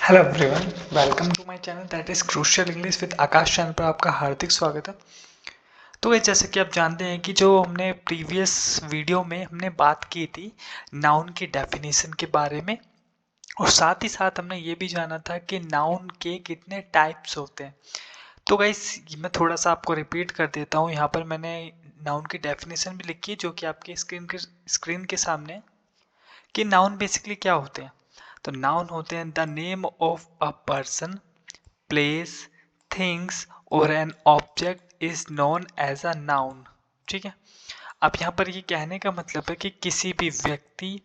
Hello everyone, welcome to my channel that is crucial English with Aakash channel पर आपका हार्दिक स्वागत है। तो ये जैसे कि आप जानते हैं कि जो हमने प्रीवियस वीडियो में हमने बात की थी नाउन की डेफिनेशन के बारे में, और साथ ही साथ हमने ये भी जाना था कि नाउन के कितने टाइप्स होते हैं। तो गाइस मैं थोड़ा सा आपको रिपीट कर देता हूँ। यहाँ पर मैंने नाउन की डेफिनेशन भी लिखी है जो कि आपके स्क्रीन के सामने है, कि नाउन बेसिकली क्या होते हैं। तो नाउन होते हैं the name of a person, place, things और an object is known as a noun. ठीक है। अब यहाँ पर ये कहने का मतलब है कि किसी भी व्यक्ति,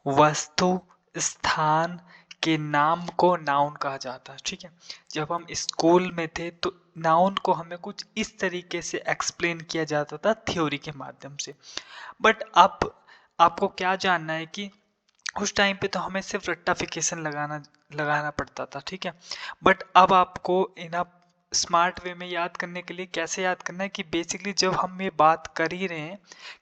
वस्तु, स्थान के नाम को नाउन कहा जाता है। ठीक है। जब हम स्कूल में थे तो नाउन को हमें कुछ इस तरीके से एक्सप्लेन किया जाता था थ्योरी के माध्यम से। बट अब आपको क्या जानना है कि उस टाइम पे तो हमें सिर्फ रट्टाफिकेशन लगाना लगाना पड़ता था। ठीक है। बट अब आपको इन अ स्मार्ट वे में याद करने के लिए कैसे याद करना है कि बेसिकली जब हम ये बात कर ही रहे हैं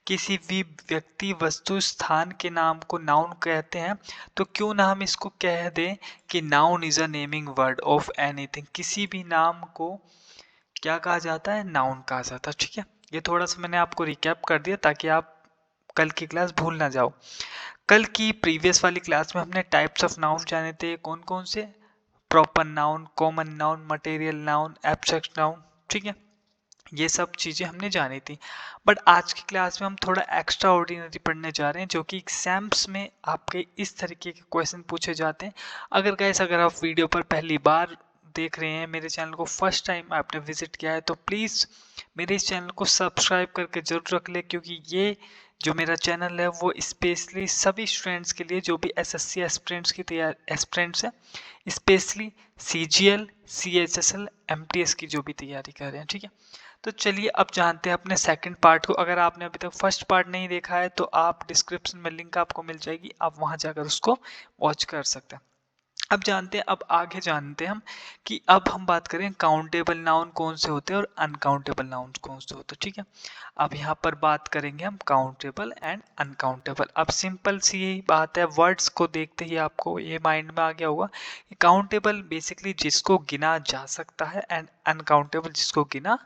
किसी भी व्यक्ति, वस्तु, स्थान के नाम को नाउन कहते हैं, तो क्यों ना हम इसको कह दें कि noun is a naming word of anything. किसी भी नाम को क्या कहा जाता है? नाउन कहा जाता है। ठीक है। ये थोड़ा सा मैंने आपको रिकैप कर दिया ताकि आप कल की क्लास भूल ना जाओ। कल की प्रीवियस वाली क्लास में हमने टाइप्स ऑफ नाउन जाने थे, कौन कौन से? Proper noun, common noun, material noun, abstract noun. ठीक है। ये सब चीज़ें हमने जानी थी। बट आज की क्लास में हम थोड़ा एक्स्ट्रा ऑर्डिनरी पढ़ने जा रहे हैं जो कि एग्जाम्स में आपके इस तरीके के क्वेश्चन पूछे जाते हैं। अगर आप वीडियो पर पहली बार देख रहे हैं, मेरे चैनल को फर्स्ट टाइम आपने विजिट किया है, तो प्लीज़ मेरे इस चैनल को सब्सक्राइब करके जरूर रख ले, क्योंकि ये जो मेरा चैनल है वो स्पेशली सभी स्टूडेंट्स के लिए जो भी एसएससी एस्पिरेंट्स की तैयार एस्पिरेंट्स हैं, स्पेशली सीजीएल, सीएचएसएल, एमटीएस की जो भी तैयारी कर रहे हैं। ठीक है। तो चलिए अब जानते हैं अपने सेकंड पार्ट को। अगर आपने अभी तक फर्स्ट पार्ट नहीं देखा है तो आप डिस्क्रिप्शन में लिंक आपको मिल जाएगी, आप वहां जाकर उसको वॉच कर सकते हैं। अब जानते हैं, अब आगे जानते हैं हम कि अब हम बात करें काउंटेबल नाउन कौन से होते हैं और अनकाउंटेबल नाउन कौन से होते हैं। ठीक है। अब यहाँ पर बात करेंगे हम काउंटेबल एंड अनकाउंटेबल। अब सिंपल सी यही बात है, वर्ड्स को देखते ही आपको ये माइंड में आ गया होगा कि काउंटेबल बेसिकली जिसको गिना जा सकता है एंड अनकाउंटेबल जिसको गिना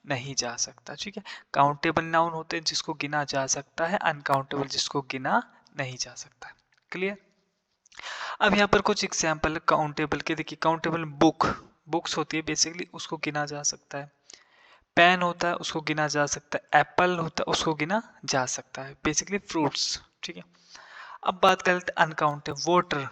नहीं जा सकता। ठीक है। काउंटेबल नाउन होते हैं जिसको गिना जा सकता है, अनकाउंटेबल जिसको गिना नहीं जा सकता। क्लियर? अब यहाँ पर कुछ एग्जाम्पल काउंटेबल के देखिए। काउंटेबल बुक्स होती है बेसिकली, उसको गिना जा सकता है। पेन होता है, उसको गिना जा सकता है। एप्पल होता है, उसको गिना जा सकता है, बेसिकली फ्रूट्स। ठीक है। अब बात करते हैं uncountable. Water,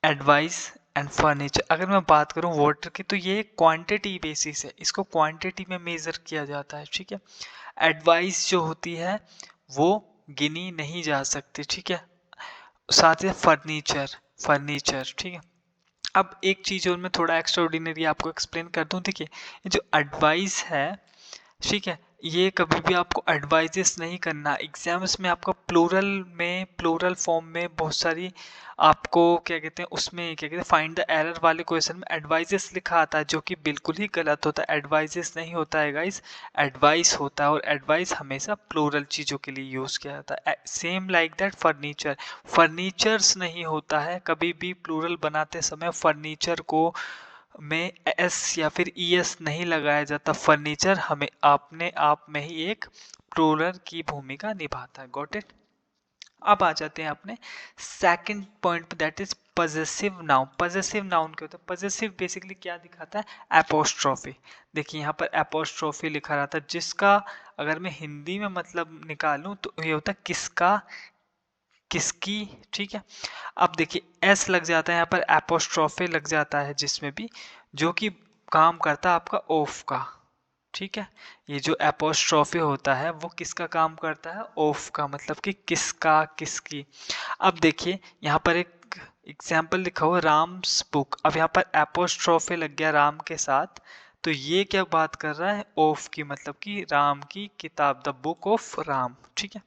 advice and furniture. अगर मैं बात करूं वाटर की तो ये क्वांटिटी बेसिस है, इसको क्वांटिटी में मेजर किया जाता है। ठीक है। एडवाइस जो होती है वो गिनी नहीं जा सकती। ठीक है। साथ ही फर्नीचर, फर्नीचर। ठीक है। अब एक चीज और मैं थोड़ा एक्स्ट्रा ऑर्डिनरी आपको एक्सप्लेन कर दूं। देखिए, ये जो एडवाइस है, ठीक है, ये कभी भी आपको एडवाइजेस नहीं करना। एग्जाम्स में आपका प्लूरल फॉर्म में बहुत सारी आपको क्या कहते हैं, उसमें क्या कहते हैं, फाइंड द एरर वाले क्वेश्चन में एडवाइजेस लिखा आता है, जो कि बिल्कुल ही गलत होता है। एडवाइजेस नहीं होता है गाइस, एडवाइस होता है, और एडवाइस हमेशा प्लूरल चीज़ों के लिए यूज़ किया जाता है। Same like that furniture, furnitures नहीं होता है कभी भी। प्लूरल बनाते समय फर्नीचर को में एस या फिर ईएस नहीं लगाया जाता। फर्नीचर हमें अपने आप में ही एक प्लूरल की भूमिका निभाता है। Got it? अब आ जाते हैं अपने सेकंड पॉइंट पे, that is possessive noun. Possessive noun क्या होता है? पजेसिव बेसिकली क्या दिखाता है? एपोस्ट्रोफी। देखिए यहाँ पर एपोस्ट्रोफी लिखा रहता है, जिसका अगर मैं हिंदी में मतलब निकालूं तो ये होता है किसका, किसकी। ठीक है। अब देखिए एस लग जाता है यहाँ पर, एपोस्ट्रोफे लग जाता है जिसमें भी, जो कि काम करता है आपका ऑफ का। ठीक है। ये जो एपोस्ट्रोफे होता है वो किसका काम करता है? ऑफ का, मतलब कि किसका, किसकी। अब देखिए यहाँ पर एक एग्जाम्पल लिखा हुआ राम्स बुक। अब यहाँ पर एपोस्ट्रोफे लग गया राम के साथ, तो ये क्या बात कर रहा है? ऑफ की, मतलब कि राम की किताब, द बुक ऑफ राम। ठीक है।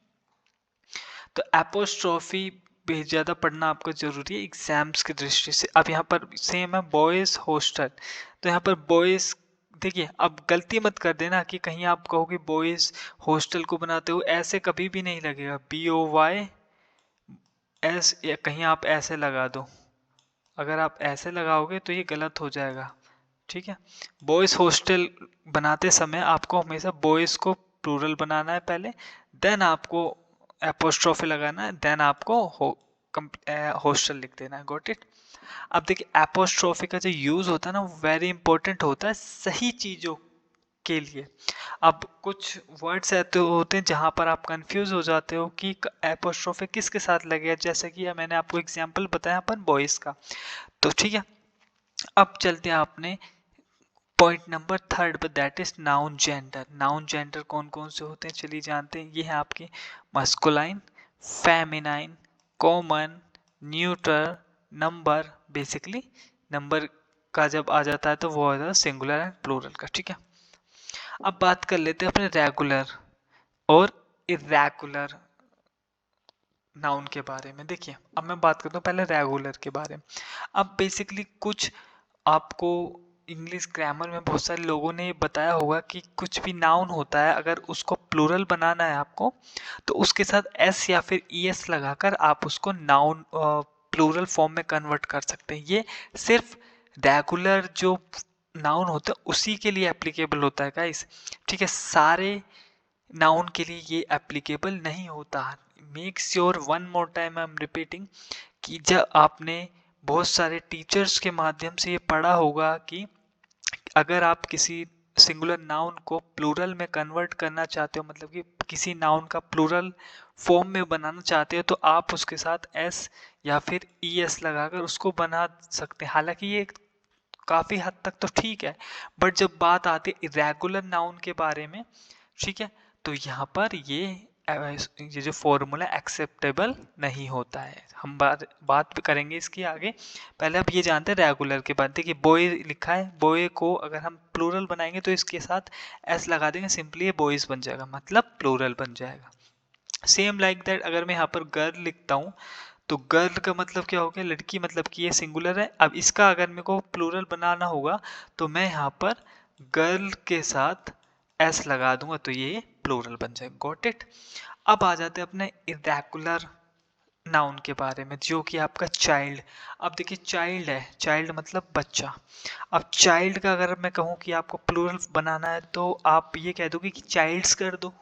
तो एपोस्ट्रोफी भी ज़्यादा पढ़ना आपको जरूरी है एग्जाम्स की दृष्टि से। अब यहाँ पर सेम है बॉयज़ हॉस्टल, तो यहाँ पर बॉयज़, देखिए अब गलती मत कर देना कि कहीं आप कहोगे बॉयज़ हॉस्टल को बनाते हो, ऐसे कभी भी नहीं लगेगा। BOY एस, या कहीं आप ऐसे लगा दो, अगर आप ऐसे लगाओगे तो ये गलत हो जाएगा, ठीक है। बॉयज़ हॉस्टल बनाते समय आपको हमेशा बॉयज़ को प्लूरल बनाना है पहले, देन आपको एपोस्ट्रोफी लगाना है, देन आपको हॉस्टल लिख देना है। Got it. अब देखिए एपोस्ट्रोफी का जो यूज़ होता है ना, वो वेरी इंपॉर्टेंट होता है सही चीज़ों के लिए। अब कुछ वर्ड्स ऐसे होते हैं जहाँ पर आप कंफ्यूज हो जाते हो कि एपोस्ट्रोफी किसके साथ लगे, जैसे कि मैंने आपको एग्जांपल बताया अपन बॉयज़ का। तो ठीक है, अब चलते हैं आपने पॉइंट नंबर थर्ड पर, that is noun gender. Noun gender कौन कौन से होते हैं चलिए जानते हैं। ये है आपके masculine, feminine, common, neutral, number. Basically number का जब आ जाता है तो वो हो जाता है सिंगुलर एंड प्लूरल का, ठीक है। अब बात कर लेते हैं अपने रेगुलर और इरेगुलर नाउन के बारे में। देखिए अब मैं बात करता हूँ पहले रेगुलर के बारे में। अब बेसिकली कुछ आपको इंग्लिश ग्रामर में बहुत सारे लोगों ने बताया होगा कि कुछ भी नाउन होता है अगर उसको प्लूरल बनाना है आपको, तो उसके साथ एस या फिर ई एस लगाकर आप उसको नाउन प्लूरल फॉर्म में कन्वर्ट कर सकते हैं। ये सिर्फ रेगुलर जो नाउन होता है उसी के लिए एप्लीकेबल होता है गाइस, ठीक है। सारे नाउन के लिए ये एप्लीकेबल नहीं होता। Make sure one more time I am repeating कि जब आपने बहुत सारे टीचर्स के माध्यम से ये पढ़ा होगा कि अगर आप किसी सिंगुलर नाउन को प्लूरल में कन्वर्ट करना चाहते हो, मतलब कि किसी नाउन का प्लूरल फॉर्म में बनाना चाहते हो, तो आप उसके साथ एस या फिर ई एस लगाकर उसको बना सकते हैं। हालांकि ये काफ़ी हद तक तो ठीक है, बट जब बात आती है इरेगुलर नाउन के बारे में, ठीक है, तो यहाँ पर ये जो फॉर्मूला एक्सेप्टेबल नहीं होता है। हम बात भी करेंगे इसकी आगे। पहले अब ये जानते हैं रेगुलर के बाद। देखिए बॉय लिखा है, बॉय को अगर हम प्लूरल बनाएंगे तो इसके साथ एस लगा देंगे, सिंपली ये बॉयज बन जाएगा, मतलब प्लूरल बन जाएगा। सेम लाइक दैट अगर मैं यहाँ पर गर्ल लिखता हूँ तो गर्ल का मतलब क्या हो गया, लड़की, मतलब कि ये सिंगुलर है। अब इसका अगर मेरे को प्लूरल बनाना होगा तो मैं यहाँ पर गर्ल के साथ एस लगा दूंगा तो ये प्लूरल बन जाएगा। Got it. अब आ जाते हैं अपने इरेगुलर नाउन के बारे में, जो कि आपका चाइल्ड। अब देखिए चाइल्ड है, चाइल्ड मतलब बच्चा। अब चाइल्ड का अगर मैं कहूँ कि आपको प्लूरल बनाना है तो आप ये कह दोगे कि चाइल्ड्स कर दो।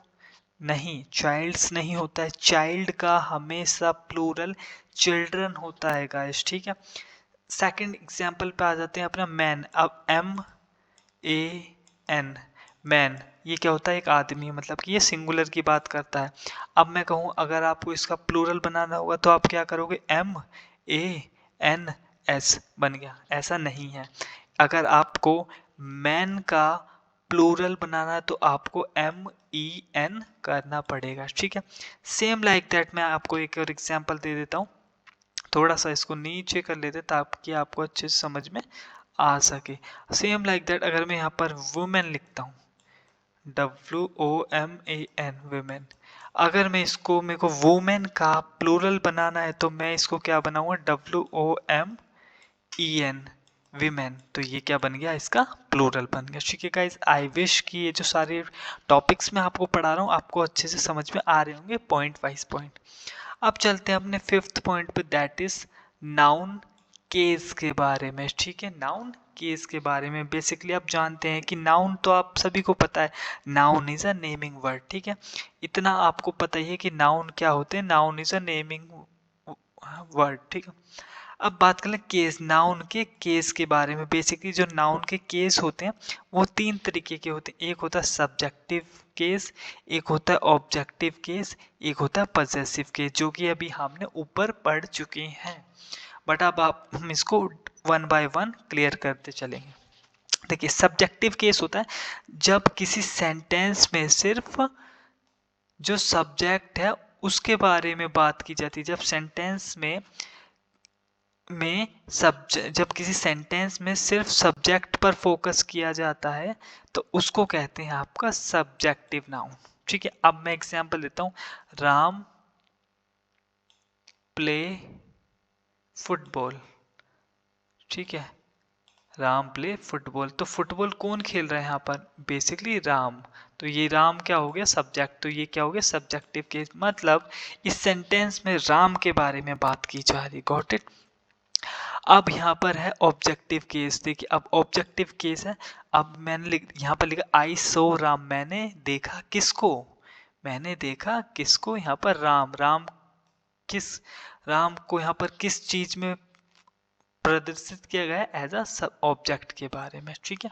नहीं, चाइल्ड्स नहीं होता है, चाइल्ड का हमेशा प्लूरल चिल्ड्रन होता है गाइस, ठीक है। सेकंड एग्जांपल पे आ जाते हैं अपना मैन। अब एम ए एन, मैन, ये क्या होता है, एक आदमी, मतलब कि ये सिंगुलर की बात करता है। अब मैं कहूँ अगर आपको इसका प्लूरल बनाना होगा तो आप क्या करोगे, एम ए एन एस बन गया। ऐसा नहीं है, अगर आपको मैन का प्लूरल बनाना है तो आपको एम ई एन करना पड़ेगा, ठीक है। सेम लाइक दैट मैं आपको एक और एग्जांपल दे देता हूँ। थोड़ा सा इसको नीचे कर लेते ताकि आपको अच्छे से समझ में आ सके। सेम लाइक दैट अगर मैं यहाँ पर वुमेन लिखता हूँ, WOMAN, वुमेन, अगर मैं इसको, मेरे को वुमेन का प्लूरल बनाना है तो मैं इसको क्या बनाऊंगा, WOMEN, विमेन। तो ये क्या बन गया, इसका प्लूरल बन गया, ठीक है गाइस। आई विश कि ये जो सारे टॉपिक्स मैं आपको पढ़ा रहा हूँ आपको अच्छे से समझ में आ रहे होंगे पॉइंट वाइज पॉइंट। अब चलते हैं अपने फिफ्थ पॉइंट पे, दैट इज नाउन केस के बारे में, ठीक है। नाउन केस के बारे में बेसिकली आप जानते हैं कि नाउन तो आप सभी को पता है, noun is a naming word, ठीक है। इतना आपको पता ही है कि नाउन क्या होते हैं, noun is a naming word, ठीक है। अब बात करें केस, नाउन के केस के बारे में। बेसिकली जो नाउन के केस होते हैं वो तीन तरीके के होते हैं। एक होता है सब्जेक्टिव केस, एक होता है ऑब्जेक्टिव केस, एक होता है पजेसिव केस, जो कि अभी हमने ऊपर पढ़ चुके हैं। बट अब हम इसको वन बाय वन क्लियर करते चलेंगे। देखिए सब्जेक्टिव केस होता है जब किसी सेंटेंस में सिर्फ जो सब्जेक्ट है उसके बारे में बात की जाती है। जब सेंटेंस में जब किसी सेंटेंस में सिर्फ सब्जेक्ट पर फोकस किया जाता है तो उसको कहते हैं आपका सब्जेक्टिव नाउन, ठीक है। अब मैं एग्जांपल देता हूं, राम प्ले फुटबॉल, ठीक है, राम प्ले फुटबॉल। तो फुटबॉल कौन खेल रहा है यहाँ पर, बेसिकली राम। तो ये राम क्या हो गया, सब्जेक्ट। तो ये क्या हो गया, सब्जेक्टिव केस, मतलब इस सेंटेंस में राम के बारे में बात की जा रही। Got it. अब यहाँ पर है ऑब्जेक्टिव केस। देखिए अब ऑब्जेक्टिव केस है। अब मैंने यहाँ पर लिखा आई सो राम, मैंने देखा किसको, मैंने देखा किसको, यहाँ पर राम, राम किस, राम को यहाँ पर किस चीज में प्रदर्शित किया गया है, एज अ सब ऑब्जेक्ट के बारे में, ठीक है।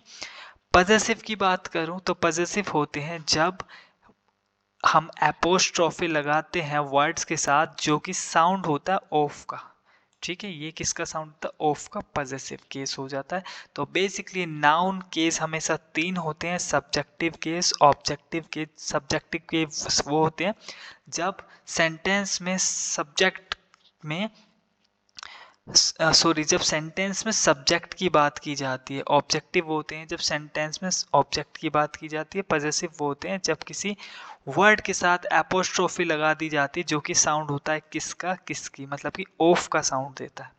पजेसिव की बात करूं तो पजेसिव होते हैं जब हम एपोस्ट्रोफी लगाते हैं वर्ड्स के साथ जो कि साउंड होता है ऑफ का, ठीक है। ये किसका साउंड होता है, ऑफ का, पजेसिव केस हो जाता है। तो बेसिकली नाउन केस हमेशा तीन होते हैं, subjective case, objective case. Subjective case वो होते हैं जब सेंटेंस में सब्जेक्ट में जब सेंटेंस में सब्जेक्ट की बात की जाती है। ऑब्जेक्टिव वो होते हैं जब सेंटेंस में ऑब्जेक्ट की बात की जाती है। पजेसिव वो होते हैं जब किसी वर्ड के साथ एपोस्ट्रोफी लगा दी जाती है जो कि साउंड होता है किसका, किसकी, मतलब कि ऑफ का साउंड देता है।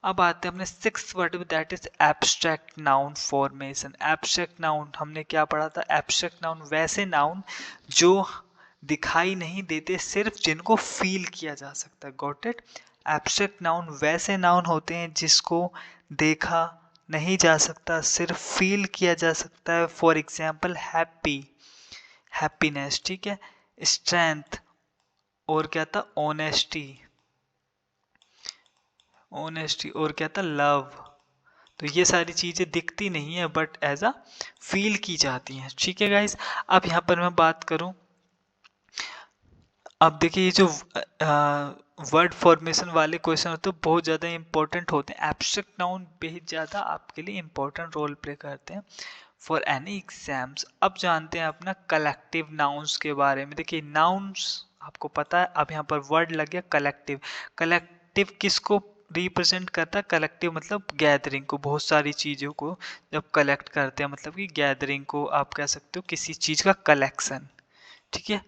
अब आते हैं अपने सिक्स्थ वर्ड में, that is abstract noun formation. Abstract noun हमने क्या पढ़ा था, एब्स्ट्रैक्ट नाउन वैसे नाउन जो दिखाई नहीं देते, सिर्फ जिनको फील किया जा सकता है। Got it. एब्स्ट्रैक्ट नाउन वैसे नाउन होते हैं जिसको देखा नहीं जा सकता, सिर्फ फील किया जा सकता है। फॉर एग्जाम्पल हैप्पी, हैप्पीनेस, ठीक है। स्ट्रेंथ, और क्या था, ऑनेस्टी, ऑनेस्टी, और क्या था, लव। तो ये सारी चीजें दिखती नहीं है बट एज अ फील की जाती हैं, ठीक है गाइस। अब यहाँ पर मैं बात करूं, अब देखिए ये जो वर्ड फॉर्मेशन वाले क्वेश्चन होते हैं बहुत ज़्यादा इंपॉर्टेंट होते हैं। एब्स्ट्रैक्ट नाउन बेहद ज़्यादा आपके लिए इंपॉर्टेंट रोल प्ले करते हैं फॉर एनी एग्जाम्स। अब जानते हैं अपना कलेक्टिव नाउन्स के बारे में। देखिए नाउन्स आपको पता है, अब यहाँ पर वर्ड लग गया कलेक्टिव। कलेक्टिव किसको रिप्रेजेंट करता है, कलेक्टिव मतलब गैदरिंग को, बहुत सारी चीज़ों को जब कलेक्ट करते हैं, मतलब कि गैदरिंग को आप कह सकते हो किसी चीज़ का कलेक्शन, ठीक है।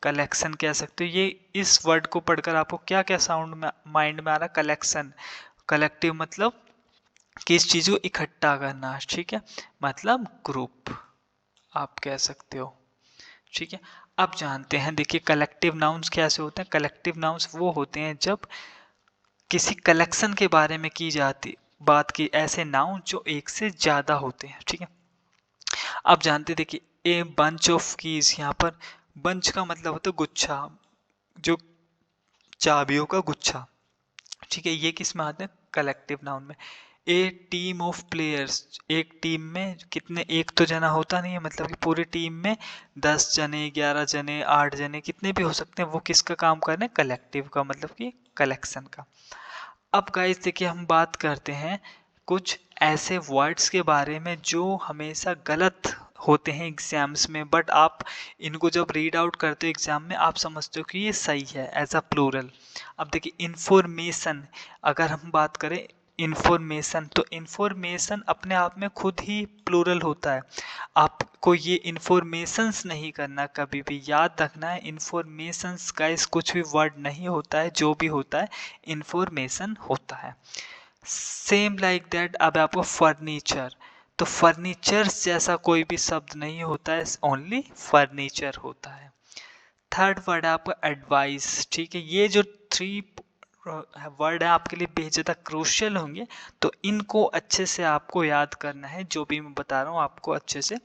कलेक्शन कह सकते हो। ये इस वर्ड को पढ़कर आपको क्या क्या साउंड में माइंड में आ रहा है, कलेक्शन। कलेक्टिव मतलब किस चीज को इकट्ठा करना, ठीक है, मतलब ग्रुप आप कह सकते हो, ठीक है। अब जानते हैं, देखिए कलेक्टिव नाउन्स कैसे होते हैं। कलेक्टिव नाउन्स वो होते हैं जब किसी कलेक्शन के बारे में की जाती बात की, ऐसे नाउन जो एक से ज्यादा होते हैं, ठीक है। अब जानते देखिए ए बंच ऑफ कीज, यहाँ पर बंच का मतलब होता है गुच्छा, जो चाबियों का गुच्छा, ठीक है। ये किस में आते हैं, कलेक्टिव नाउन में। ए टीम ऑफ प्लेयर्स, एक टीम में कितने, एक तो जना होता नहीं है, मतलब कि पूरी टीम में 10 जने, 11 जने, 8 जने, कितने भी हो सकते हैं, वो किसका काम कर रहे हैं, कलेक्टिव का, मतलब कि कलेक्शन का। अब गाइस देखिए हम बात करते हैं कुछ ऐसे वर्ड्स के बारे में जो हमेशा गलत होते हैं एग्जाम्स में, बट आप इनको जब रीड आउट करते हो एग्जाम में आप समझते हो कि ये सही है एज अ प्लूरल। अब देखिए इंफॉर्मेशन, अगर हम बात करें इंफॉर्मेशन, तो इंफॉर्मेशन अपने आप में खुद ही प्लूरल होता है। आपको ये इंफॉर्मेशंस नहीं करना, कभी भी याद रखना है इंफॉर्मेशंस का इस कुछ भी वर्ड नहीं होता है, जो भी होता है इंफॉर्मेशन होता है। सेम लाइक दैट अब आपको फर्नीचर, तो फर्नीचर जैसा कोई भी शब्द नहीं होता है, ओनली फर्नीचर होता है। थर्ड वर्ड है आपका एडवाइस, ठीक है। ये जो थ्री वर्ड है आपके लिए बेहद ज़्यादा क्रूशियल होंगे, तो इनको अच्छे से आपको याद करना है। जो भी मैं बता रहा हूँ आपको अच्छे से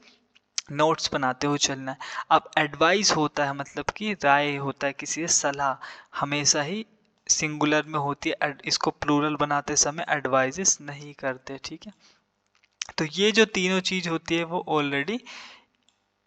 नोट्स बनाते हुए चलना है। अब एडवाइस होता है मतलब कि राय होता है, किसी से सलाह, हमेशा ही सिंगुलर में होती है। इसको प्लूरल बनाते समय एडवाइजेस नहीं करते, ठीक है। तो ये जो तीनों चीज होती है वो ऑलरेडी,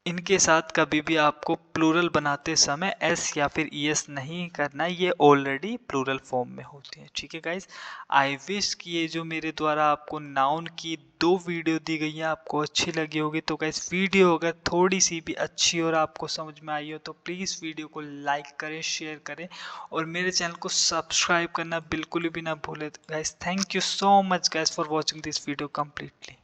इनके साथ कभी भी आपको प्लूरल बनाते समय एस या फिर ईएस नहीं करना, ये ऑलरेडी प्लूरल फॉर्म में होती है, ठीक है गाइस। आई विश कि ये जो मेरे द्वारा आपको नाउन की 2 वीडियो दी गई है आपको अच्छी लगी होगी। तो गाइस वीडियो अगर थोड़ी सी भी अच्छी और आपको समझ में आई हो तो प्लीज़ वीडियो को लाइक करें, शेयर करें और मेरे चैनल को सब्सक्राइब करना बिल्कुल भी ना भूलें guys. Thank you so much guys for watching this video completely.